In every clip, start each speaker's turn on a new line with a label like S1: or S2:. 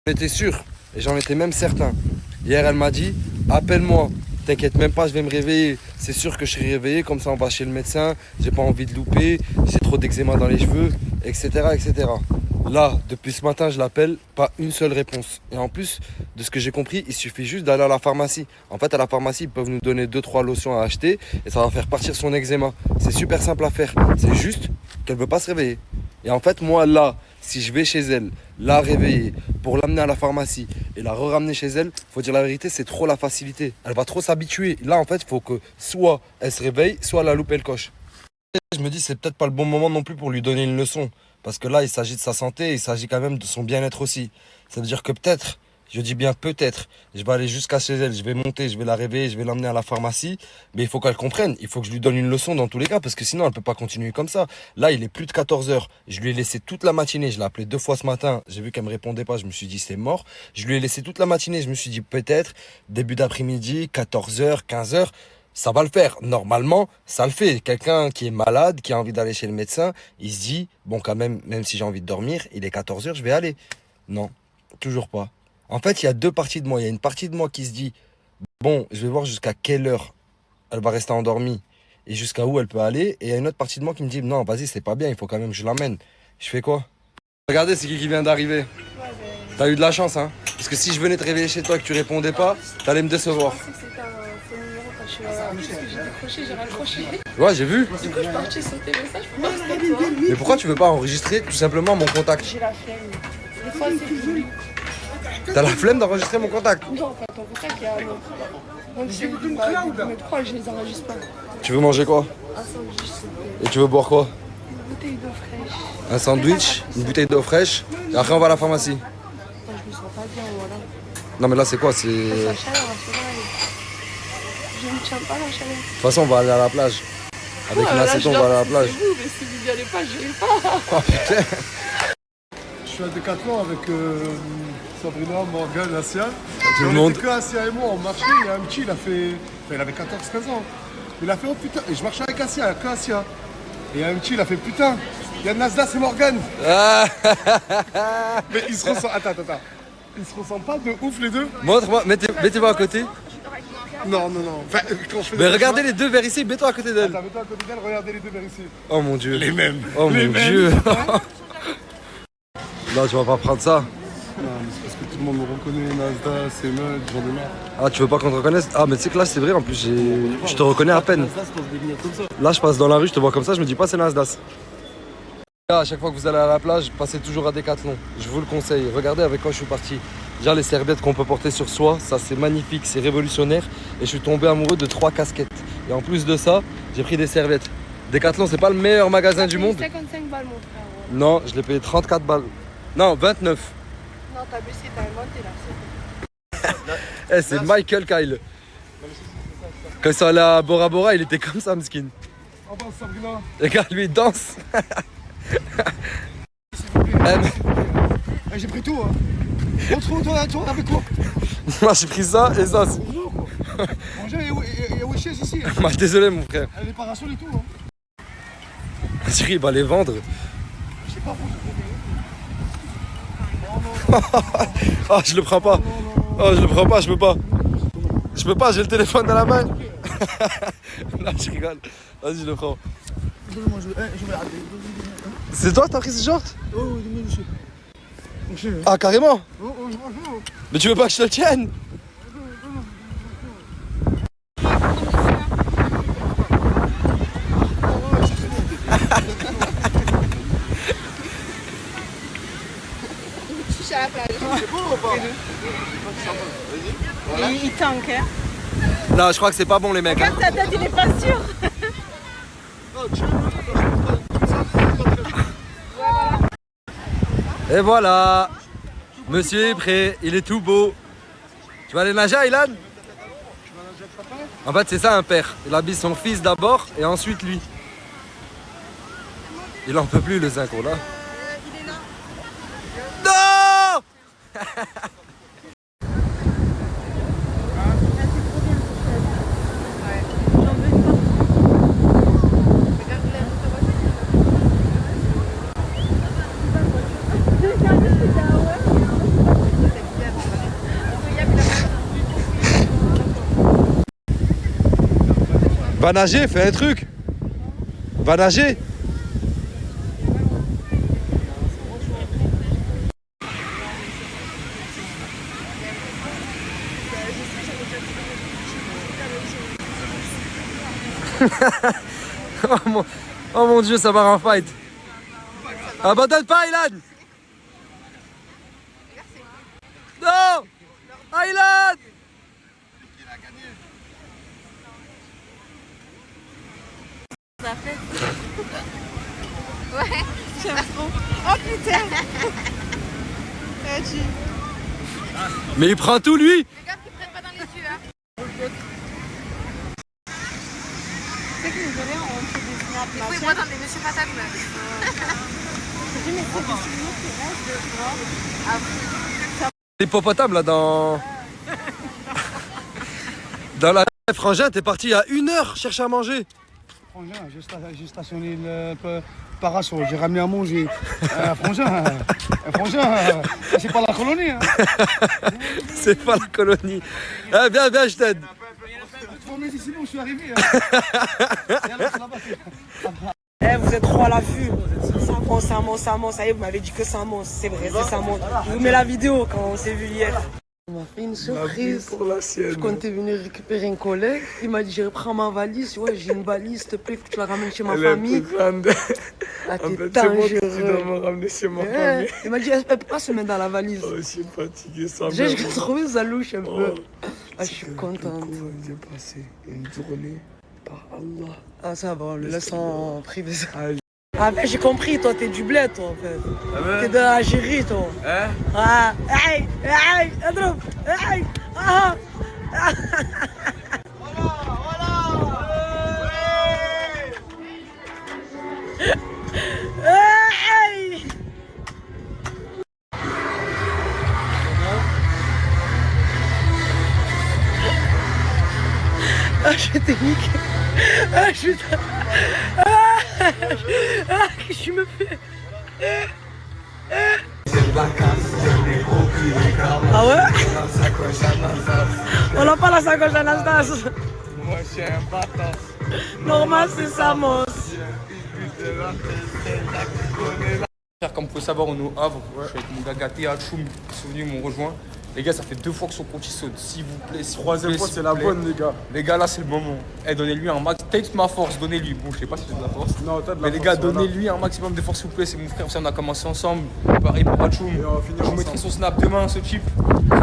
S1: J'en étais sûr et j'en étais même certain. Hier, elle m'a dit, appelle-moi. T'inquiète même pas, je vais me réveiller. C'est sûr que je serai réveillé, comme ça on va chez le médecin. J'ai pas envie de louper, j'ai trop d'eczéma dans les cheveux, etc., etc. Là, depuis ce matin, je l'appelle, pas une seule réponse. Et en plus, de ce que j'ai compris, il suffit juste d'aller à la pharmacie. En fait, à la pharmacie, ils peuvent nous donner 2-3 lotions à acheter et ça va faire partir son eczéma. C'est super simple à faire. C'est juste qu'elle veut pas se réveiller. Et en fait, moi, là, si je vais chez elle, la réveiller, pour l'amener à la pharmacie et la re-ramener chez elle, faut dire la vérité, c'est trop la facilité. Elle va trop s'habituer. Là, en fait, il faut que soit elle se réveille, soit la loupe, elle coche. Je me dis, c'est peut-être pas le bon moment non plus pour lui donner une leçon. Parce que là, il s'agit de sa santé, il s'agit quand même de son bien-être aussi. Ça veut dire que peut-être, je dis bien peut-être, je vais aller jusqu'à chez elle, je vais monter, je vais la réveiller, je vais l'emmener à la pharmacie. Mais il faut qu'elle comprenne, il faut que je lui donne une leçon dans tous les cas, parce que sinon, elle peut pas continuer comme ça. Là, il est plus de 14 heures. Je lui ai laissé toute la matinée, je l'ai appelé 2 fois ce matin. J'ai vu qu'elle me répondait pas, je me suis dit, c'est mort. Je lui ai laissé toute la matinée, je me suis dit, peut-être, début d'après-midi, 14 heures, 15 heures. Ça va le faire. Normalement, ça le fait. Quelqu'un qui est malade, qui a envie d'aller chez le médecin, il se dit, bon, quand même, même si j'ai envie de dormir, il est 14 heures, je vais aller. Non, toujours pas. En fait, il y a deux parties de moi. Il y a une partie de moi qui se dit, bon, je vais voir jusqu'à quelle heure elle va rester endormie et jusqu'à où elle peut aller. Et il y a une autre partie de moi qui me dit, non, vas-y, c'est pas bien, il faut quand même que je l'emmène. Je fais quoi? Regardez, c'est qui vient d'arriver. T'as eu de la chance, hein? Parce que si je venais te réveiller chez toi et que tu répondais pas, t'allais me décevoir.
S2: J'ai décroché, j'ai raccroché.
S1: Ouais, j'ai vu.
S2: Du coup, je partais sauter le message pour pas rester toi.
S1: Mais pourquoi tu veux pas enregistrer tout simplement mon contact?
S2: J'ai la flemme. Des fois, c'est joli.
S1: T'as la flemme d'enregistrer mon contact?
S2: Non, pas ton contact, il y a un autre. Donc, c'est mais pourquoi je les enregistre pas?
S1: Tu veux manger quoi?
S2: Un sandwich, s'il te plaît.
S1: Et tu veux boire quoi?
S2: Une bouteille d'eau fraîche.
S1: Un sandwich, une bouteille d'eau fraîche, et après on va à la pharmacie.
S2: Moi, je me sens pas bien, voilà.
S1: Non mais là c'est quoi? C'est...
S2: La
S1: De
S2: chaleur, c'est vrai. Je ne tiens pas la chaleur.
S1: toute façon on va aller à la plage. Avec
S2: Ouais,
S1: une
S2: là,
S1: acéton,
S2: je
S1: on va aller à la
S2: dors,
S1: plage.
S2: c'est vous, mais si vous n'y allez pas, je n'irai pas.
S1: Oh putain.
S3: Je suis à Decathlon avec Sabrina, Morgane, Asia.
S1: Tout le
S3: On
S1: monde.
S3: était que Asia et moi, on marchait, il y a un petit, il a fait... Enfin, il avait 14-15 ans. Il a fait, oh putain, et je marchais avec Asia, que Asia. Et il y a un petit, il a fait, putain, il y a Nasdaq et Morgane.
S1: Ah.
S3: Mais ils se ressemblent, attends. Ils se ressemblent pas de ouf les deux?
S1: Montre-moi, mettez-vous à côté.
S3: Non. Enfin, quand je fais
S1: Mais
S3: des
S1: regardez les deux vers ici, mets-toi à côté d'elle.
S3: Attends, mets-toi à côté d'elle, regardez les deux vers ici.
S1: Oh mon dieu.
S3: Les mêmes.
S1: Oh
S3: Les
S1: mon
S3: mêmes.
S1: dieu. Non, tu vas pas prendre ça.
S3: Non, mais c'est parce que tout le monde me reconnaît, Nasdaq, c'est meufs, j'en ai marre.
S1: Ah, tu veux pas qu'on te reconnaisse? Ah, mais tu sais que là, c'est vrai, en plus, je te reconnais à peine. Là, je passe dans la rue, je te vois comme ça, je me dis pas c'est Nasdaq. Là, à chaque fois que vous allez à la plage, passez toujours à Decathlon. Je vous le conseille. Regardez avec quoi je suis parti. Déjà, les serviettes qu'on peut porter sur soi, ça c'est magnifique, c'est révolutionnaire. Et je suis tombé amoureux de 3 casquettes. Et en plus de ça, j'ai pris des serviettes. Decathlon, c'est pas le meilleur magasin du monde.
S2: 55 balles, mon frère. Ouais.
S1: Non, je l'ai payé 34 balles. Non, 29.
S2: Non, t'as baissé, t'as inventé là.
S1: Eh, c'est Michael Kyle. Quand ils sont allés à Bora Bora, il était comme ça, Mskin.
S3: Au revoir, Sabrina.
S1: Regarde, lui, il danse.
S3: J'ai pris tout, hein. Retrouve-toi avec quoi?
S1: Moi, j'ai pris ça et ça.
S3: Bonjour, quoi. Bonjour, il y a Wishes ici.
S1: Bah, désolé, mon frère.
S3: Elle est parasol et tout, hein.
S1: Chérie, il va les vendre.
S3: Je sais pas,
S1: Oh, je le prends pas. Oh, je le prends pas, je peux pas. Je peux pas, j'ai le téléphone dans la main. Là, je rigole. Vas-y, je le prends.
S3: Donne-moi, je vais arrêter.
S1: C'est toi, t'as pris ce short?
S3: Oh, donne-moi le chien.
S1: Ah, carrément?
S3: Oh.
S1: Mais tu veux pas que je te le tienne?
S2: Je suis à la plage. Il tank, hein.
S1: Non, je crois que c'est pas bon, les mecs. Hein.
S2: Regarde ta tête, il est pas sûr.
S1: Et voilà. Monsieur est prêt, il est tout beau. Tu vas aller nager, Aylan? En fait, c'est ça un père. Il habille son fils d'abord et ensuite lui. Il en peut plus, le zinco, là. Non. Va nager, fais un truc. Va nager. Oh mon Dieu, ça part en fight. Abandonne pas, Aylan. Non, Aylan.
S4: Ça fait. Ouais, j'aime trop. Oh putain.
S1: Mais il prend tout, lui.
S4: Les gars, qui prennent pas dans les yeux, hein. C'est que nous venons, on fait des snaps. Il faut y voir dans des Monsieur Patate, là. Je mets trop de souvenirs qui restent de voir.
S1: L'hippopotame, là, dans la frangin, t'es parti il y a 1 heure chercher à manger.
S3: Frangin, j'ai stationné le parasol, j'ai ramené à manger. Frangin, c'est pas la colonie. Hein.
S1: C'est pas la colonie. Ah, viens, viens, je t'aide.
S3: C'est bon, je suis arrivé.
S5: Vous êtes trop à l'affût. Samo, ça y est, vous m'avez dit que Samo. C'est vrai, c'est Samo. Je vous mets la vidéo quand on s'est vu hier. Il m'a fait une surprise.
S1: Pour la sienne.
S5: Je comptais venir récupérer un collègue. Il m'a dit, je reprends ma valise. Ouais, j'ai une valise, s'il te plaît, faut que tu la ramènes chez ma famille. Ah, t'es dangereux.
S1: me ramener chez ma
S5: famille. Il m'a dit, elle peut pas se mettre dans la valise.
S1: Oh, je suis fatigué, ça.
S5: J'ai trouvé ça louche un peu. Ah, je suis contente.
S1: J'ai passé une journée par Allah.
S5: Ah, ça va, on le laisse en privé. Ah, ben, j'ai compris, toi, t'es du bled, toi, en fait. T'es de l'Algérie, toi.
S1: Hein?
S5: Ah, aïe, aïe, adrob, aïe, ah, ah. Aïe. Ah, je t'ai niqué. Ah, je t'ai... Ah, qu'est-ce que tu me fais? Ah ouais? On n'a pas la sacoche Anastasse.
S1: Moi, je suis un bâtard.
S5: Normal, c'est Samos.
S6: Comme vous pouvez savoir, on est au Havre. Je suis avec mon gars Gaté, Hachoum, qui sont venus, m'ont rejoint. Les gars, ça fait 2 fois que son compte il saute. S'il vous plaît,
S1: Troisième fois, c'est la bonne, les gars.
S6: Les gars, là, c'est le moment. Eh, donnez-lui un max. T'as toute ma force, donnez-lui. Bon, je sais pas si j'ai de la force.
S1: Non, t'as de la
S6: Mais les
S1: force,
S6: gars,
S1: voilà.
S6: donnez-lui un maximum de force, s'il vous plaît. C'est mon frère. On a commencé ensemble. Pareil pour Hachoum.
S1: Et on va finir
S6: Je vous mettrai
S1: ensemble.
S6: son snap demain, ce chip.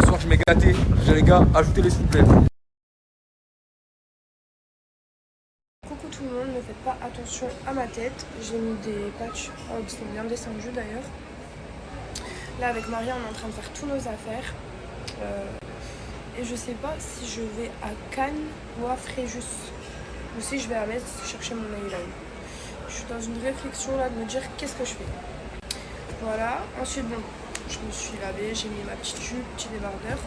S6: Ce soir, je m'ai gâté. Les gars, ajoutez-les, s'il vous plaît.
S2: Coucou tout le monde, ne faites pas attention à ma tête. J'ai mis des patchs qui sont bien descendus d'ailleurs. Là avec Maria, on est en train de faire tous nos affaires. Et je sais pas si je vais à Cannes ou à Fréjus. Ou si je vais à Metz chercher mon eyeliner. Je suis dans une réflexion là de me dire qu'est-ce que je fais. Voilà, ensuite bon, je me suis lavée, j'ai mis ma petite jupe, petit débardeur.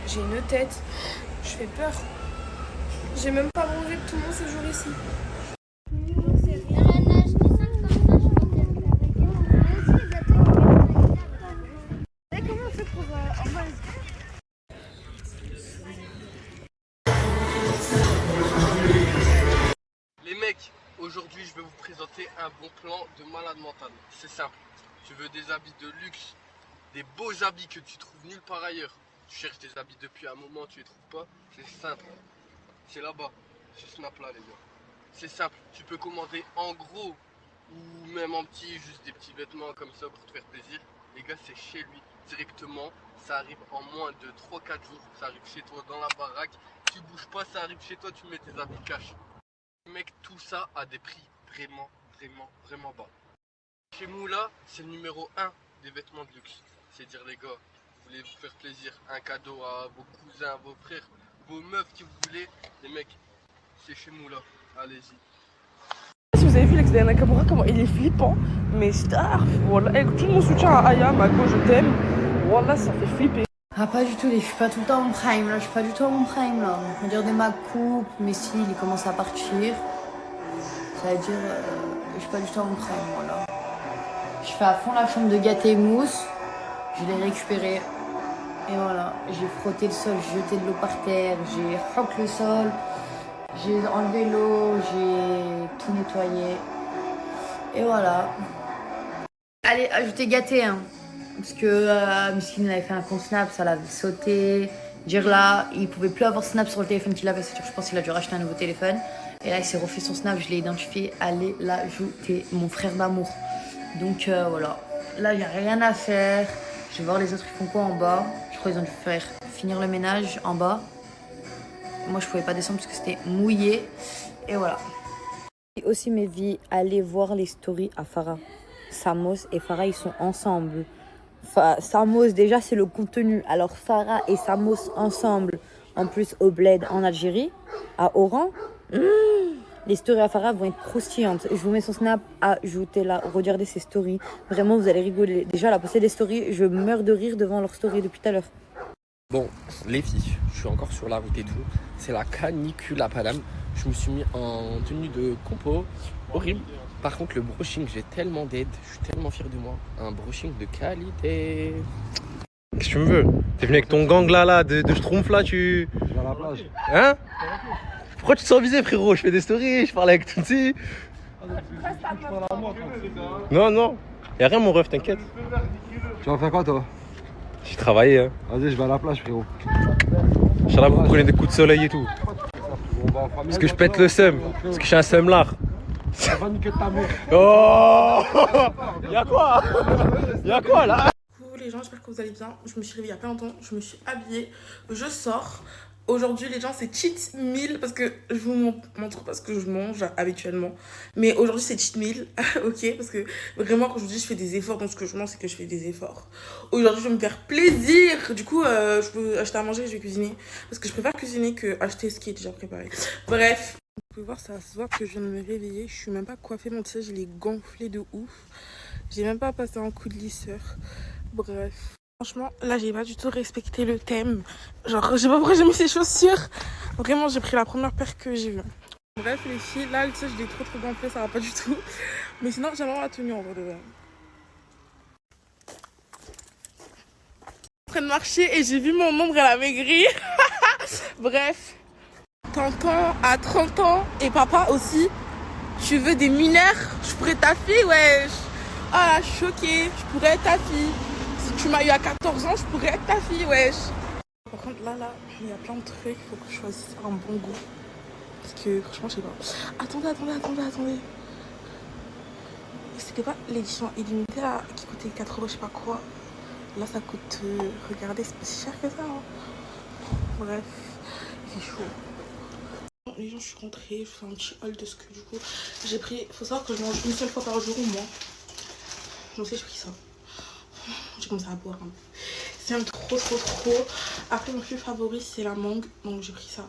S2: J'ai une tête, je fais peur. J'ai même pas mangé de tout mon séjour ici.
S7: Les mecs, aujourd'hui je vais vous présenter un bon plan de malade mental. C'est simple, tu veux des habits de luxe, des beaux habits que tu trouves nulle part ailleurs. Tu cherches des habits depuis un moment, tu les trouves pas, c'est simple. C'est là-bas, ce snap là les gars. C'est simple, tu peux commander en gros ou même en petit, juste des petits vêtements comme ça pour te faire plaisir. Les gars, c'est chez lui directement, ça arrive en moins de 3-4 jours, ça arrive chez toi dans la baraque. Tu bouges pas, ça arrive chez toi, tu mets tes habits cash. Mec, tout ça à des prix vraiment bas. Chez Moula, c'est le numéro 1 des vêtements de luxe. C'est dire les gars, vous voulez vous faire plaisir, un cadeau à vos cousins, vos frères, vos meufs qui vous voulez, les mecs, c'est chez Moula, allez-y.
S5: Si vous avez vu l'ex Nakamura, comment il est flippant, mais star. Voilà, écoute, tout mon soutien à Aya, ma go, je t'aime. Voilà, ça fait flipper.
S8: Ah pas du tout, je suis pas tout le temps en prime là, je suis pas du tout en prime là. Regardez ma coupe, mes cils, ils commencent à partir. Ça veut dire, je suis pas du tout en prime, voilà. Je fais à fond la chambre de Gaté Mousse, je l'ai récupérée. Et voilà, j'ai frotté le sol, j'ai jeté de l'eau par terre, j'ai rock le sol. J'ai enlevé l'eau, j'ai tout nettoyé. Et voilà. Allez, je t'ai gâté, hein. Parce que Miskine avait fait un compte Snap, ça l'avait sauté. Dire là, il pouvait plus avoir Snap sur le téléphone qu'il avait, c'est-à-dire je pense qu'il a dû racheter un nouveau téléphone. Et là, il s'est refait son Snap, je l'ai identifié. Allez l'ajouter, mon frère d'amour. Donc voilà. Là, il n'y a rien à faire. Je vais voir les autres, ils font quoi en bas. Je crois qu'ils ont dû faire finir le ménage en bas. Moi, je pouvais pas descendre parce que c'était mouillé. Et voilà. Et aussi mes vies, allez voir les stories à Farah. Samos et Farah, ils sont ensemble. Samos, déjà, c'est le contenu. Alors, Farah et Samos ensemble, en plus au Bled en Algérie, à Oran. Les stories à Farah vont être croustillantes. Je vous mets son Snap, ajoutez-la, regardez ses stories. Vraiment, vous allez rigoler. Déjà, elle a posté des stories, je meurs de rire devant leurs stories depuis tout à l'heure.
S9: Bon, les filles, je suis encore sur la route et tout. C'est la canicule à Paname. Je me suis mis en tenue de compo. Horrible. Par contre, le brushing, j'ai tellement d'aide. Je suis tellement fier de moi. Un brushing de qualité. Qu'est-ce que tu me veux? T'es venu avec ton gang là, de schtroumpf là, tu...
S1: Je vais à la plage.
S9: Hein? Pourquoi tu te sens visé, frérot? Je fais des stories, je parle avec Tounsi. Non. Y'a rien, mon ref, t'inquiète.
S1: Tu vas faire quoi, toi?
S9: J'ai travaillé, hein.
S1: Vas-y, je vais à la plage, frérot.
S9: Inch'Allah, vous prenez des coups de soleil et tout. Parce que je pète le seum. Parce que je suis un seumlard.
S1: Ça va niquer ta mère.
S9: Oh! Y'a quoi là?
S2: Coucou les gens, j'espère que vous allez bien. Je me suis réveillée il y a pas longtemps, je me suis habillée, je sors. Aujourd'hui les gens c'est cheat meal parce que je vous montre pas ce que je mange habituellement. Mais aujourd'hui c'est cheat meal, ok, parce que vraiment quand je vous dis je fais des efforts dans ce que je mange, c'est que je fais des efforts. Aujourd'hui je vais me faire plaisir, du coup je peux acheter à manger, je vais cuisiner. Parce que je préfère cuisiner que acheter ce qui est déjà préparé. Bref. Vous pouvez voir, ça se voit que je viens de me réveiller. Je suis même pas coiffée, mon tissage il est gonflé de ouf. J'ai même pas passé un coup de lisseur. Bref. Franchement, là j'ai pas du tout respecté le thème. Genre, je sais pas pourquoi j'ai mis ces chaussures. Vraiment, j'ai pris la première paire que j'ai vue. Bref, les filles, là le tissage il est trop gonflé, ça va pas du tout. Mais sinon, j'aime vraiment la tenue en vrai de vrai. En train de marcher et j'ai vu mon ombre, elle a maigri. Bref. Tonton à 30 ans et papa aussi, tu veux des mineurs? Je pourrais être ta fille, wesh. Ah, choquée, je pourrais être ta fille. Si tu m'as eu à 14 ans, je pourrais être ta fille, wesh. Par contre, là, il y a plein de trucs, il faut que je choisisse un bon goût. Parce que, franchement, je sais pas. Attendez. C'était pas l'édition illimitée là, qui coûtait 4 €, je sais pas quoi. Là, ça coûte, regardez, c'est pas si cher que ça. Hein. Bref, il fait chaud. Les gens, je suis rentrée, je fais un petit haul de ce que du coup j'ai pris. Faut savoir que je mange une seule fois par jour au moins. Donc j'ai pris ça. J'ai commencé à boire. Hein. C'est trop. Après mon fruit favori c'est la mangue, donc j'ai pris ça.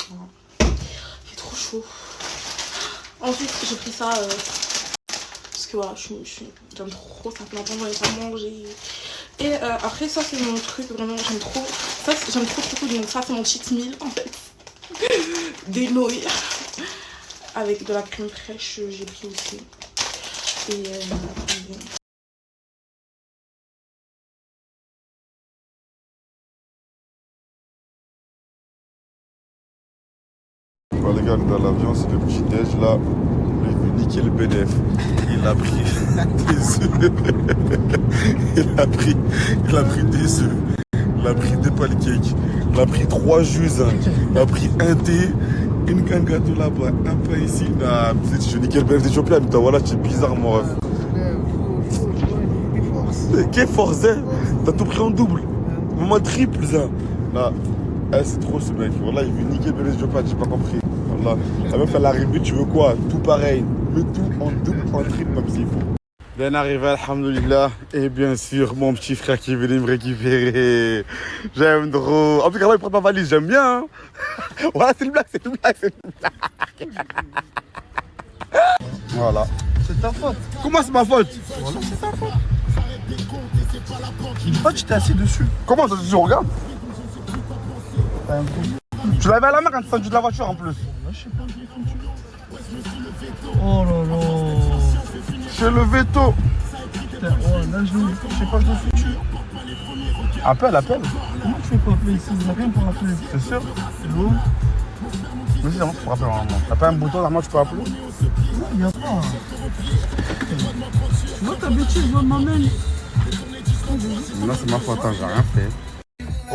S2: Voilà. Il fait trop chaud. Ensuite j'ai pris ça parce que voilà, j'aime trop, ça fait longtemps que j'avais pas mangé. Et après ça c'est mon truc vraiment, j'aime trop. Ça j'aime trop, donc ça c'est mon cheat meal en fait. Des nouilles avec de la crème fraîche, j'ai pris aussi. Et
S10: Bon, les gars, on est dans l'avion, c'est le petit déj là. Il veut niquer le BDF. Il a pris des œufs. Il a pris des œufs. Il a pris des pancakes. Il a pris 3 jus. Il a pris un thé, un gâteau là-bas, un pain ici. Nah, je niquais le BDF d'Éthiopie, mais voilà, c'est bizarre mon rêve. Quelle force, hein? T'as tout pris en double. Moi triple, ça. Là, c'est trop ce mec. Voilà, il veut niquer le BDF d'Éthiopie, j'ai pas compris. Voilà. La meuf, elle arrive, tu veux quoi? Tout pareil. Mais tout en double, en triple, comme s'il faut. Bien arrivé, alhamdoulilah. Et bien sûr, mon petit frère qui est venu me récupérer. J'aime trop. En tout cas, il prend ma valise, j'aime bien. Hein. Voilà, c'est une blague. Voilà.
S3: C'est ta faute.
S10: Comment c'est ma faute?
S3: Voilà, c'est ta faute. Il dit pas que tu t'es assis dessus.
S10: Comment ça, tu regardes? Tu l'avais à la main quand tu es sorti de la voiture en plus.
S3: Je sais pas, oh là là.
S10: C'est le veto.
S3: Putain, ouais, là je sais pas, je l'ai foutu.
S10: Appelle.
S3: Comment tu fais pour appeler ici? Il n'y a rien pour appeler.
S10: C'est sûr?
S3: C'est bon.
S10: Mais si, non, tu peux rappeler normalement. T'as pas un bouton, normalement, tu peux appeler?
S5: Non, il n'y a pas. Tu vois ta bêtise, je m'amène.
S10: Non, c'est ma faute, hein, j'ai rien fait.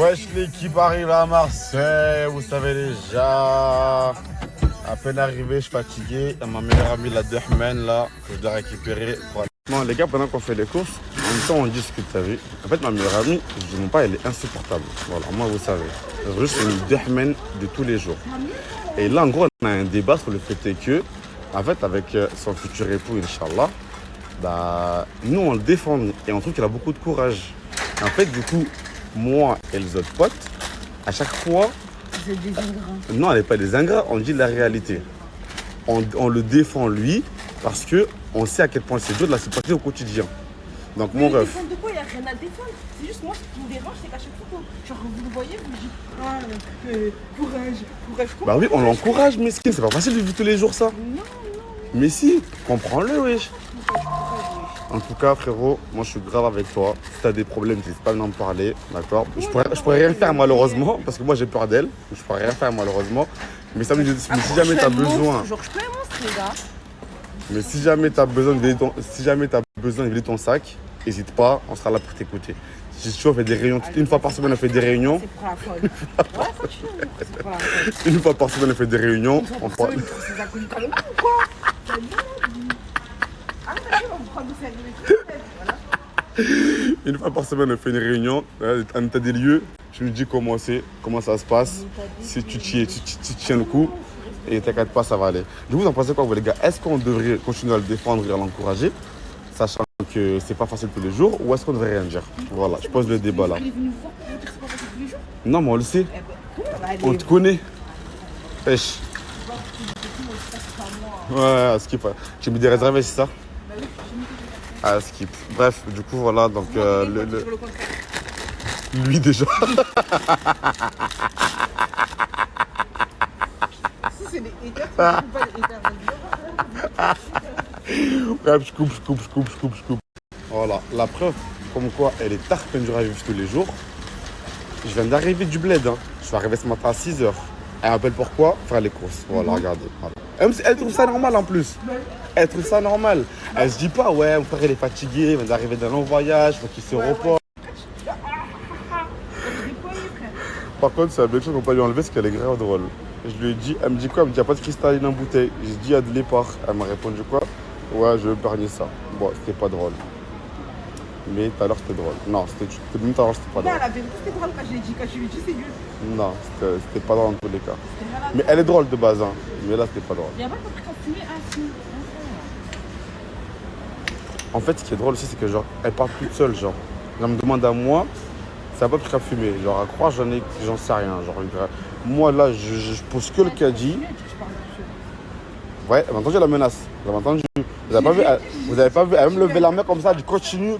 S10: Wesh, l'équipe arrive à Marseille, vous savez déjà. À peine arrivé, je suis fatigué. Et ma meilleure amie, la Dehman, là, que je dois récupérer. Bon, les gars, pendant qu'on fait les courses, en même temps, on discute, t'as vu. En fait, ma meilleure amie, je dis non pas, elle est insupportable. Voilà, moi, vous savez. Juste une Dehman de tous les jours. Et là, en gros, on a un débat sur le fait que, en fait, avec son futur époux, Inch'Allah, bah, nous, on le défend et on trouve qu'elle a beaucoup de courage. En fait, du coup, moi et les autres potes, à chaque fois...
S5: C'est des ingrats.
S10: Non, elle n'est pas des ingrats, on dit la réalité. On le défend, lui, parce qu'on sait à quel point c'est dur de la supporter au quotidien. Donc, mon ref...
S5: Défendre de quoi? Il n'y a rien à défendre. C'est juste moi, ce qui me dérange, c'est qu'à chaque fois, genre, vous le voyez, vous me dites courage.
S10: Bah oui, on l'encourage, mesquine. C'est pas facile de vivre tous les jours, ça.
S5: Non.
S10: Mais si, comprends-le, wesh. En tout cas, frérot, moi je suis grave avec toi. Si t'as des problèmes, n'hésite pas à m'en parler, d'accord? Je pourrais rien faire malheureusement, parce que moi j'ai peur d'elle. Je pourrais rien faire malheureusement. Mais ça me dit, si jamais t'as besoin.
S5: Genre, je peux un monstre, les gars.
S10: Mais si jamais t'as besoin de vider ton sac, n'hésite pas, on sera là pour t'écouter. Si tu vois, on fait des réunions, une fois par semaine on fait des réunions.
S5: C'est pour la folle. Ouais, ça tu c'est pour la folle.
S10: Une fois par semaine on fait des réunions. On prend...
S5: C'est inconnus comme nous ou quoi?
S10: Une fois par semaine, on fait une réunion, un état des lieux. Je lui dis comment c'est, comment ça se passe, si tu tiens le coup, et t'inquiète pas, ça va aller. Du coup, vous en pensez quoi, vous les gars? Est-ce qu'on devrait continuer à le défendre et à l'encourager, sachant que c'est pas facile tous les jours, ou est-ce qu'on devrait rien dire? Voilà, je pose le débat là. Non, mais on le sait. On te connaît. Pêche. Ouais, skip. Tu me dis réservé, c'est ça? Ah, skip. Bref, du coup, voilà, donc lui déjà.
S5: Si c'est des haters, c'est pas des haters.
S10: Bref, je coupe. Voilà, la preuve, comme quoi elle est tarpin dure à vivre tous les jours. Je viens d'arriver du bled, hein. Je suis arrivé ce matin à 6h. Elle m'appelle pourquoi? Faire les courses. Voilà, regardez. Voilà. Elle trouve ça normal en plus. Elle trouve ça normal. Elle se dit pas, ouais, mon frère il est fatigué, il vient d'arriver d'un long voyage, faut qu'il se repose. Par contre, c'est la belle chose qu'on peut pas lui enlever, c'est qu'elle est grave drôle. Je lui ai dit, elle me dit quoi? Elle me dit, il n'y a pas de cristalline en bouteille. J'ai dit, il y a de l'épar. Elle m'a répondu quoi? Ouais, je veux épargner ça. Bon, c'était pas drôle. Mais tout à l'heure, c'était drôle. Non, même tout à l'heure, c'était pas drôle.
S5: Non, la vérité, c'était drôle quand je l'ai dit. Quand je lui ai dit, c'est nul.
S10: Non, c'était pas drôle dans tous les cas. Mais elle est drôle de base, hein. Mais là, c'était pas drôle.
S5: Il n'y a pas de truc à fumer ainsi.
S10: En fait, ce qui est drôle aussi, c'est que genre, elle part toute seule, genre. Elle me demande à moi, ça va pas pris à fumer. Genre, à croire, j'en sais rien. Genre, moi, là, je pose que le caddie. Ouais, elle m'a entendu la menace. Vous avez entendu? Vous avez pas vu, elle me lever la main comme ça, elle dit continue.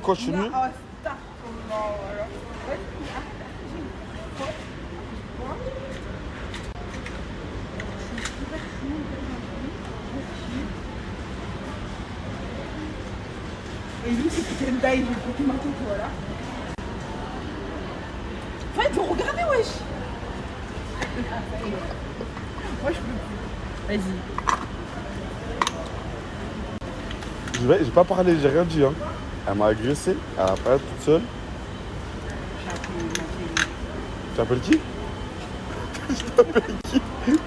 S5: Et lui, c'est putain de daï, il faut qu'il m'entende, voilà. Enfin, il faut regarder, wesh. Moi, je peux plus. Vas-y.
S10: J'ai pas parlé, j'ai rien dit, hein. Elle m'a agressé, elle a parlé toute seule. Tu t'appelles qui? Je t'appelle qui?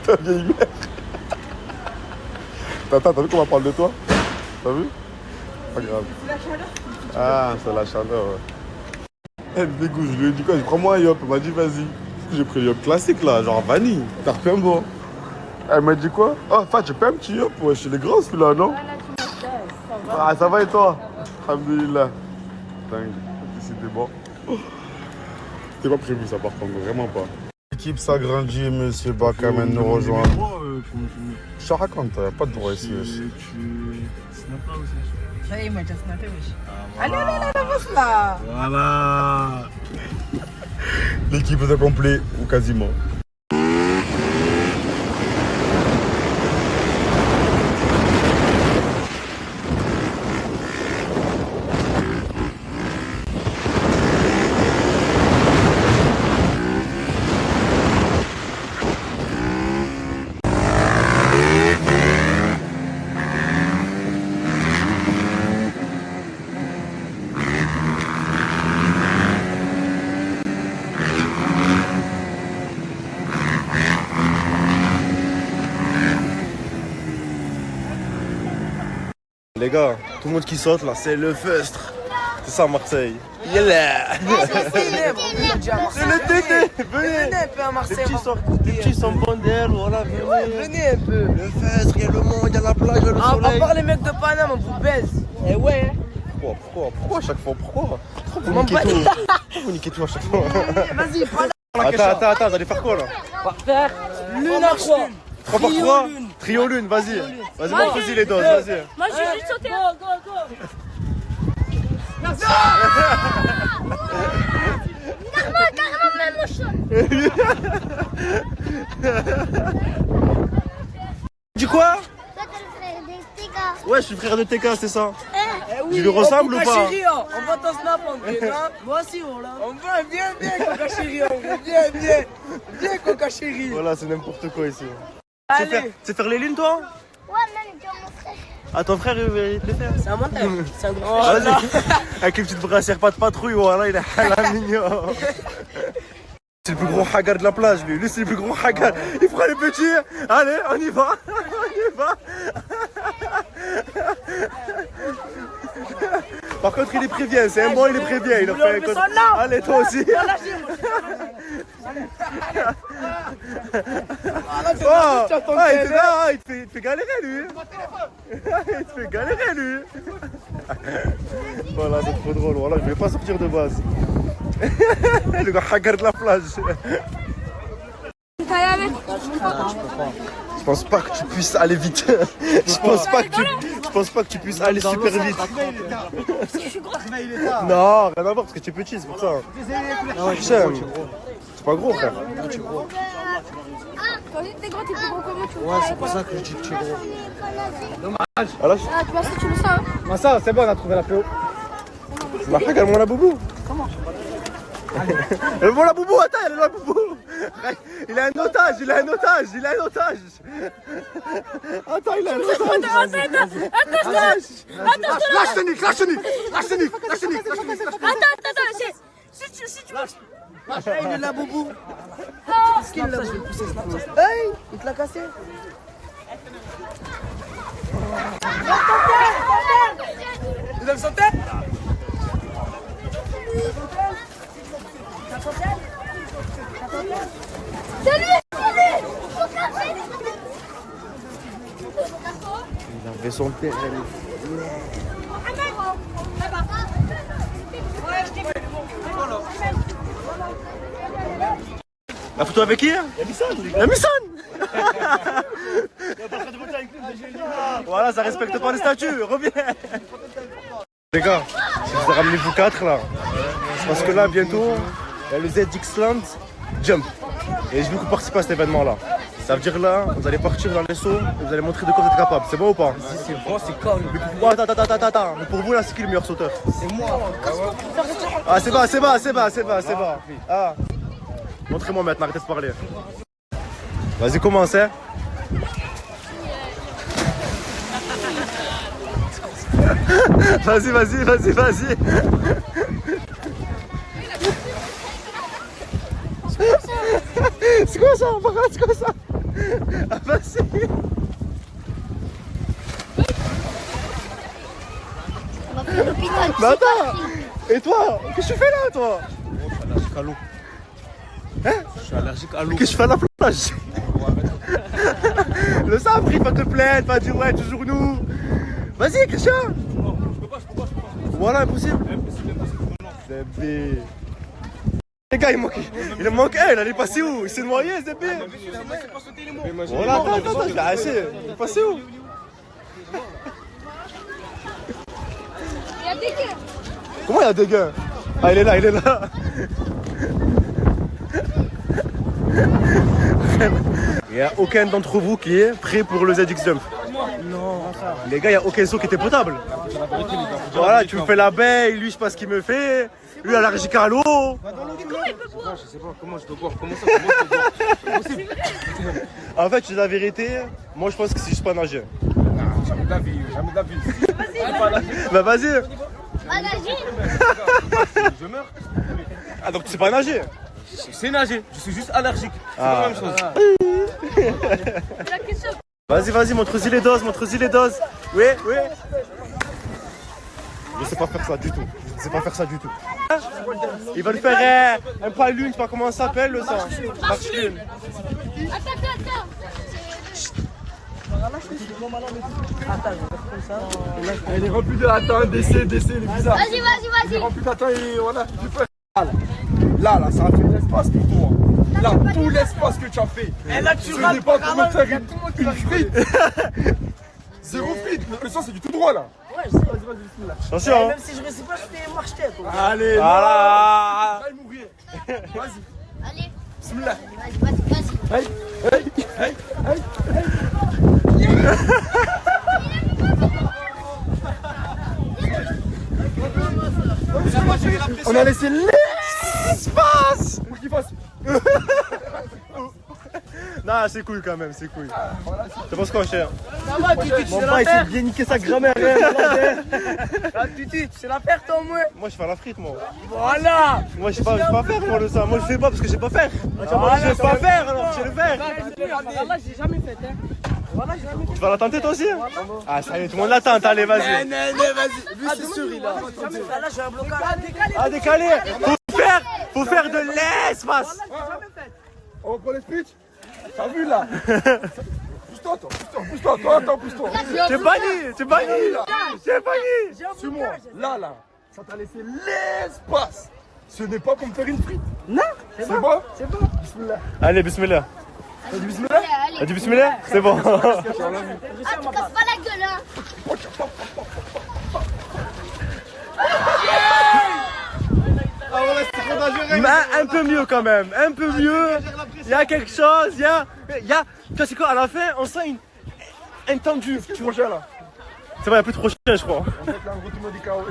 S10: Ta vieille mère. T'as vu comment elle parle de toi? T'as vu? Pas grave.
S5: C'est la chaleur.
S10: Ah, c'est la chaleur, ouais. Elle me dégoûte, je lui ai dit quoi? Prends-moi un yop. Elle m'a dit vas-y. J'ai pris le yop classique là, genre vanille. T'as refait un bon. Elle m'a dit quoi? Oh, enfin, j'ai pas un petit yop, ouais, chez les grands celui-là, non? Ah, ça va et toi? Alhamdoulilah. Dingue, décidément. C'était pas prévu ça par contre, vraiment pas. L'équipe s'agrandit, monsieur Bakamen nous rejoint. Je te raconte, y'a pas de droit ici.
S5: Ça y est, il m'a déjà snappé, wesh. Allez, la bosse là.
S10: Voilà. L'équipe est au complet, ou quasiment. Les gars, tout le monde qui saute là, c'est le feustre. C'est ça Marseille. Yeah. C'est le tété. Venez
S5: un peu à Marseille.
S10: Les petits sont bons d'air, voilà.
S5: Venez un peu.
S10: Le feustre, il y a le monde, il y a la plage, il y a le
S5: À
S10: soleil.
S5: part les mecs de Paname, on vous baise. Eh ouais.
S10: Pourquoi à chaque fois? Pourquoi vous niquez tout? Pourquoi vous niquez tout à chaque fois?
S5: Vas-y, Paname.
S10: Attends, vous allez faire quoi là?
S5: On va faire lune à 3.
S10: 3 par 3? Trio lune, vas-y. Vas-y, montre-y les doses, vas-y.
S4: Moi, j'ai juste sauté. Go. Carrément, même au chaud.
S10: Du quoi? Ouais, je suis le frère de TK, c'est ça. Tu lui ressembles ou pas?
S5: On va ton snap en vrai, hein. Moi aussi, voilà. On va bien, Coca Chéri, on va bien, Coca Chéri.
S10: Voilà, c'est n'importe quoi ici.
S5: Allez.
S10: Tu sais faire les lunes, toi?
S4: Ouais, même dans mon frère.
S10: Ah, ton frère, il te les fait?
S5: C'est un montage. C'est un gros.
S10: Vas-y. Avec les petites brassières pas de patrouille, voilà, il est halal mignon. C'est le plus gros hagar de la plage, lui. Lui, c'est le plus gros hagar. Il prend les petits. Allez, on y va. Par contre, il les prévient. C'est un bon, il les prévient. Il a fait un code. Allez, toi aussi. Il te fait galérer, lui. Il te fait galérer, lui. Voilà, c'est trop drôle. Voilà, je voulais pas sortir de base. Le gars hagar de la plage. Je pense pas que tu puisses aller vite. Je pense pas que tu puisses aller super vite. Non, rien à voir parce que tu es petit, c'est pour ça. Non, c'est pas gros, frère.
S4: Quand t'es gros, t'es plus gros que moi, tu vois.
S3: Ouais, c'est pour ça que je dis que tu es gros.
S10: Alors,
S4: Ah, tu vois, si tu le sens.
S3: Ah, ça, c'est bon, on a trouvé la PO.
S10: ma hagar, mon la boubou. Comment? Mon la boubou, attends, elle est la boubou. Il a un otage. Attends, il a un otage.
S4: Attends,
S3: Lâche le nique.
S4: attends, si tu veux.
S5: Il est là, boubou. Qu'est-ce qu'il a? Hey, il te l'a cassé. Vous avez sauté?
S10: Il avait son père. La photo avec qui? Yamison. Voilà, ça respecte pas les statuts, reviens. Les gars, je vous ai ramené vous 4 là. C'est parce que là, bientôt, il y a le ZX Land Jump. Et je veux que vous participez à cet événement là. Ça veut dire là, vous allez partir dans les sauts et vous allez montrer de quoi vous êtes capable. C'est bon ou pas?
S5: Si c'est bon, c'est comme.
S10: Attends. Mais pour vous là, c'est qui le meilleur sauteur?
S5: C'est moi.
S10: Ah, c'est bas. Ah. Montrez-moi maintenant, arrêtez de parler. Vas-y, commence, hein. Vas-y. C'est quoi ça? C'est quoi ça? Ah, vas-y.
S4: On va faire l'hôpital.
S10: Mais attends. Et toi? Qu'est-ce que tu fais là, toi?
S3: Je suis allergique à l'eau.
S10: Hein?
S3: Je suis allergique à l'eau.
S10: Qu'est-ce que je fais à la plage? Le sabre, il va te plaindre, va dire ouais, toujours nous. Vas-y, Christian.
S3: Je peux pas.
S10: Voilà, impossible. Zébé. Les gars, il manque un, il allait passer où? Il s'est noyé, Zébé. Voilà, attends, je l'ai assez. Il est passé où?
S4: Il y a des gars.
S10: Comment il y a des gars? Ah, il est là. Il n'y a aucun d'entre vous qui est prêt pour le ZX Jump.
S5: Non,
S10: les gars, il n'y a aucun saut qui était potable. Voilà, tu me fais l'abeille, lui, je sais pas ce qu'il me fait. Lui, allergique à l'eau.
S4: Comment il peut boire?
S3: Je sais pas comment je dois boire. Comment ça c'est possible?
S10: En fait, je dis la vérité, moi je pense que c'est juste pas nager.
S3: Jamais de la vie.
S10: Bah vas-y.
S4: Va nager.
S3: Je meurs.
S10: Ah donc tu sais pas nager?
S3: C'est nager. Je suis juste allergique. C'est
S10: Ah.
S3: pas la même chose.
S10: Vas-y, montre-y les doses. Oui. Je sais pas faire ça du tout. Je sais pas faire ça du tout. Il va le faire un pas lune, je sais pas comment ça s'appelle le sang. Marche lune.
S1: Elle est remplie de attends, d'essai, il est bizarre.
S4: Vas-y, vas-y,
S1: Il est rempli d'attends et voilà, tu peux. Là, ça a fait de l'espace pour toi. Là, tout l'espace que tu as fait.
S5: Et là, tu
S1: ce n'est pas pour me faire une frite. Zéro frite. Le sang, c'est du tout droit là.
S5: Ouais, je sais, vas-y, bismillah.
S10: Attention.
S5: Même si je réussis pas, je fais marche tête.
S1: Allez,
S10: Voilà.
S1: va mourir. Vas-y.
S4: Allez,
S1: Bismillah.
S4: vas-y.
S1: On a laissé l'espace pour qu'il fasse.
S10: Non, c'est cool quand même, c'est cool. Tu penses quoi, cher?
S5: Ça va, Tutu, tu sais la faire?
S10: Bien niquer sa grammaire.
S5: Ah, Tutu, tu sais la faire, toi, au moins?
S10: Moi, je fais la frite, moi.
S5: Voilà!
S10: Moi, je sais pas faire, moi, le ça. Moi, je fais pas parce que je sais pas faire. Je sais pas faire, alors je sais le faire.
S5: Voilà, j'ai jamais fait, hein. Voilà, j'ai jamais fait.
S10: Tu vas la tenter, toi aussi? Ah, ça y est, tout le monde l'attend, allez, vas-y.
S5: Vas-y. Lui, c'est sûr, il a. Là, j'ai un blocage.
S10: Ah, décalé. Faut faire de l'espace.
S1: On reprend les speech. T'as vu là? Pousse-toi, pousse-toi.
S10: C'est banni.
S1: Suis-moi. Là. Ça t'a laissé l'espace. Ce n'est pas pour me faire une frite.
S5: Non,
S1: c'est bon.
S10: Bismillah. Allez, bismillah.
S1: T'as dit bismillah?
S10: T'as dit bismillah? C'est bon.
S4: Ah, tu casses pas la gueule, hein.
S1: Ah voilà, c'est trop dangereux.
S10: Mais un peu mieux quand même, un peu mieux. Il y a quelque chose, il y a. Tu vois, c'est quoi, à la fin, on sent une tendue.
S1: Tu vois là.
S10: C'est vrai, il y a plus trop chien, je crois.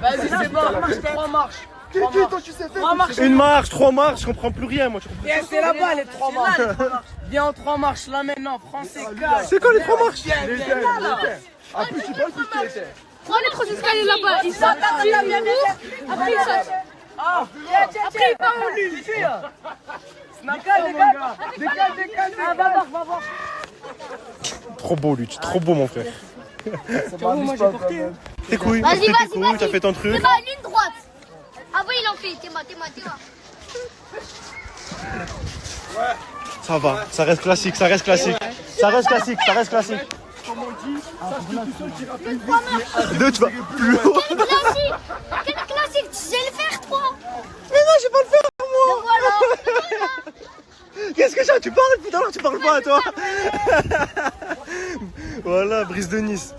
S5: Vas-y, c'est bon, marche, 3 marches.
S1: Toi, tu sais faire.
S5: 3 marches.
S10: Une marche, 3 marches, je comprends plus rien, moi. Tu comprends.
S5: Viens, c'est là-bas, les 3 marches. Viens en 3 marches, là maintenant, français, calme.
S10: C'est quoi les 3 marches?
S1: Ah, plus tu parles, plus tu étais.
S4: Prends les 3 escaliers là-bas. Il saute, après il saute.
S5: Après, il part en lune, fais. Décale. Ah, va voir.
S10: Trop beau, Luc, trop beau, mon frère.
S5: Moi, j'ai porté.
S10: T'es cool,
S4: Vas-y,
S10: tu as fait ton truc.
S4: T'es ma ligne droite. Ah oui, il en fait. T'es moi.
S10: Ça va, ça reste classique. Deux, tu vas plus haut.
S4: Quel classique. Tu sais le faire, toi.
S10: Mais non, je vais pas le faire, moi.
S4: Voilà.
S10: Qu'est-ce que j'ai? Tu parles, putain, tu parles pas, toi. Voilà, brise de Nice.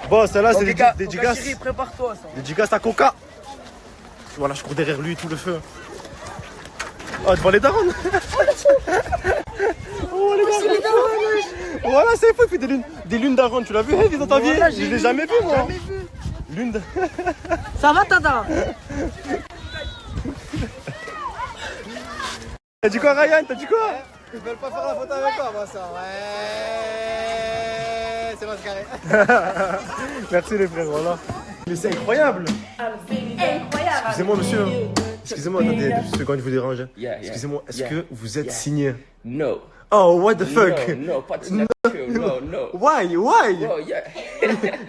S10: Bon, celle-là, c'est des gigas.
S5: Chérie, prépare-toi, ça.
S10: Des gigas à coca. Voilà, je cours derrière lui, tout le feu. Oh, tu vois les darons. Oh, les darons. Voilà, c'est fou, il fait des lunes darons. Tu l'as vu, Heavy, dans ta vie? Je l'ai jamais vu, moi. Lune de...
S5: Ça va, Tata?
S10: T'as dit quoi, Ryan? T'as dit quoi?
S1: Ils veulent pas faire la photo avec moi, ça. Ouais, c'est mascaré.
S10: Merci les frères, voilà. Mais c'est incroyable. Excusez-moi, monsieur. Excusez-moi, attendez, 2 secondes, je vous dérange. Excusez-moi, est-ce que vous êtes signé?
S9: No.
S10: Oh, what the fuck?
S9: No, pas de signature. No.
S10: Why?
S9: Oh, yeah.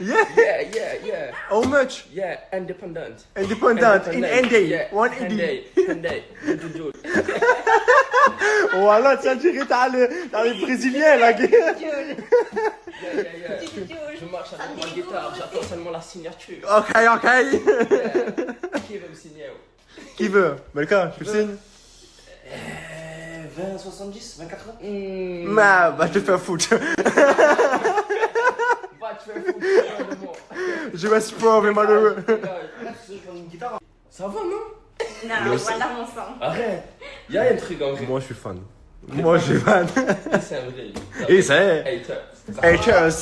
S10: Yeah?
S9: Yeah.
S10: How much?
S9: Yeah, independent.
S10: Independent, in Hyundai.
S9: Yeah.
S10: One Hyundai.
S9: Hyundai.
S10: Voilà, tu as dit, t'as les Brésiliens, la guerre.
S9: Yeah. Je marche avec ma guitare, j'attends seulement la signature.
S10: Ok.
S9: Qui veut me signer?
S10: Qui veut? Melka, tu le signes?
S9: 20, 70, 20, 80?
S10: Bah, je te fais un foot.
S9: Va, tu fais un fou de moi.
S10: Je reste pauvre et malheureux.
S9: Ça va, non?
S4: Non, voilà mon sang.
S9: Arrête. Y'a un truc en vrai.
S10: Moi, je suis fan. Moi, je suis fan.
S9: C'est un vrai.
S10: Et c'est... Haters.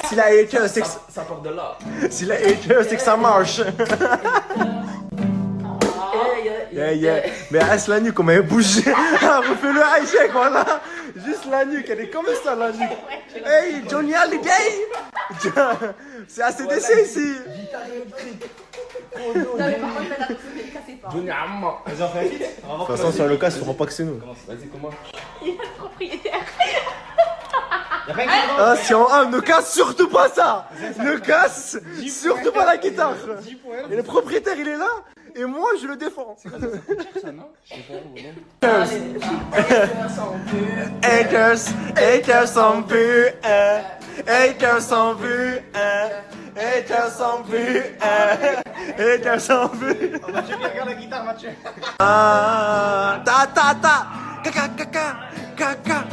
S10: Si la haters, c'est que...
S9: Ça part de là.
S10: Si la haters, c'est que ça marche. Yeah. Mais reste la nuque, comment elle bouge. Refais-le high-check, voilà. Juste la nuque, elle est comme ça, la nuque. Hey, Johnny Hallyday. C'est ACDC ici.
S9: Johnny Amma.
S10: De toute façon, sur le cas, il ne saura pas que c'est nous.
S9: Vas-y, comment?
S4: Il est le propriétaire.
S11: Ah, si en A, ne casse surtout pas ça. Ne casse surtout pas la guitare. Et le propriétaire, il est là. Et moi, je le défends. Haters sans but, haters sans but, haters sans but, haters sans but.
S3: Mathieu, regarde la guitare, Mathieu.
S11: Ah, ta ta ta, caca caca caca.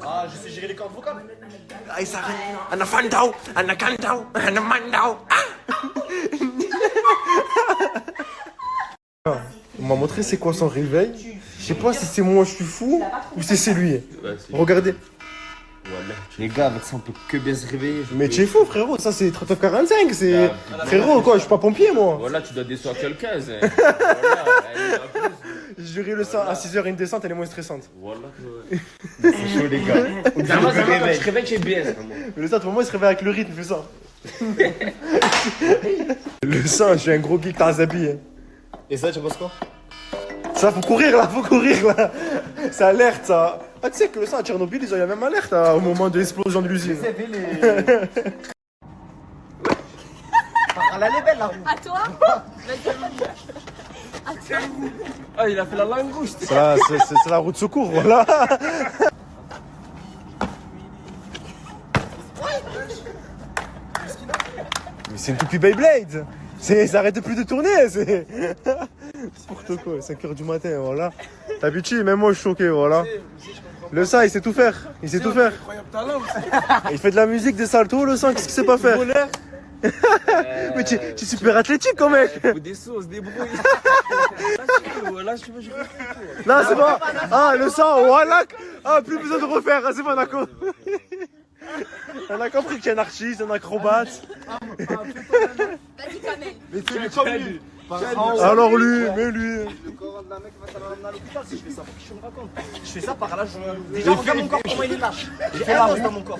S3: Ah, je sais gérer les cordes vocales.
S11: Ah, il s'arrête. Anna Fandao, Anna Kandao, Anna Mandao. On m'a montré c'est quoi son réveil. Je sais pas si c'est moi je suis fou ou si c'est lui. Regardez.
S9: Les gars, avec ça, on peut que bien se réveiller.
S11: Mais tu es fou, frérot. Ça, c'est 39,45. C'est. Frérot, quoi, je suis pas pompier, moi.
S9: Voilà, tu dois descendre à quelqu'un.
S11: J'ai géré le sang à 6h une descente, elle est moins stressante.
S9: Voilà. C'est chaud, les gars. Quand tu te réveilles, tu es bien.
S11: Mais le sang, pour moi, il se réveille avec le rythme, fais ça. Le sang, je suis un gros geek Tarzabi.
S3: Et ça, tu penses quoi?
S11: Ça, faut courir là. C'est alerte, ça. Ah, tu sais que le sang à Tchernobyl, ils ont eu la même alerte au moment de l'explosion de l'usine.
S3: Elle est belle, la roue.
S4: À toi?
S6: Ah, il a fait la langouste.
S11: C'est la roue de secours, voilà. Mais c'est une toupie Beyblade. Ça arrête plus de tourner. C'est n'importe quoi, 5h du matin, voilà. T'habitues, même moi je suis choqué, voilà. Le sang, il sait tout faire. Il sait tout faire. Il fait de la musique, des saltos, le sang, qu'est-ce qu'il sait pas faire? Mais tu es super athlétique quand même.
S6: Il faut des sauces, des brouilles. Là, je veux jouer.
S11: Non, c'est bon. Ah, le sang, voilà. Ah, plus besoin de refaire, c'est bon, d'accord. On a compris qu'il y a un artiste, un acrobate.
S4: Vas-y, Kamel.
S3: Mais fais-le comme lui.
S11: Alors lui, mais lui.
S3: Le corps de la mec va t'amener à l'hôpital si je fais ça. Faut que je me raconte. Je fais ça par là, déjà regarde mon corps comment il est lâche. J'ai un os dans mon corps.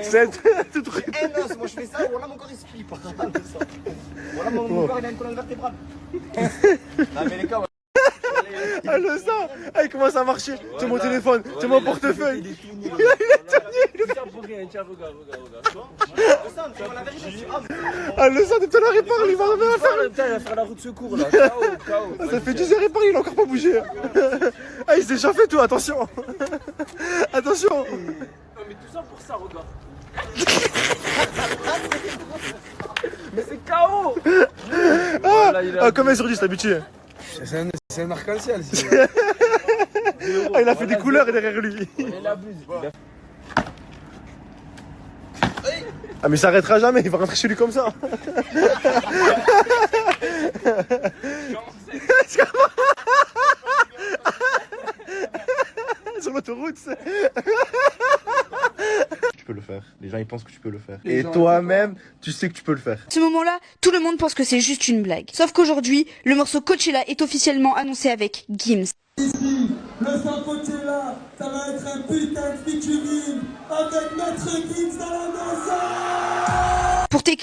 S11: C'est tout truc.
S3: Un os, moi je fais ça, voilà mon corps il se plie. Voilà mon corps il a une colonne vertébrale. Non mais les gars.
S11: Ah, le sang. Ah, il commence à marcher. Tiens mon téléphone, tiens mon portefeuille.
S6: Il est tout nu. Tiens, pour rien, tiens, regarde.
S11: Ah, le sang, depuis tout à l'heure, il parle, il va revenir à faire.
S6: Putain, il va faire la roue de secours là. KO.
S11: Ça fait 10 heures, il parle, il a encore pas bougé. Ah, il s'est échauffé tout, attention. Attention.
S6: Non, mais tout ça pour ça, regarde. Mais c'est KO.
S11: Ah, combien sur 10, t'es habitué?
S1: C'est un arc-en-ciel.
S11: Ah, il a fait des couleurs derrière lui.
S6: Il abuse.
S11: Ah, mais il s'arrêtera jamais, il va rentrer chez lui comme ça. Sur l'autoroute. Tu peux le faire. Les gens ils pensent que tu peux le faire. Et toi-même, tu sais que tu peux le faire.
S12: À ce moment-là, tout le monde pense que c'est juste une blague. Sauf qu'aujourd'hui, le morceau Coachella est officiellement annoncé avec Gims.
S13: Ici, le son Coachella, ça va être un putain de featuring avec Maître Gims dans la maison.
S12: Pour TK,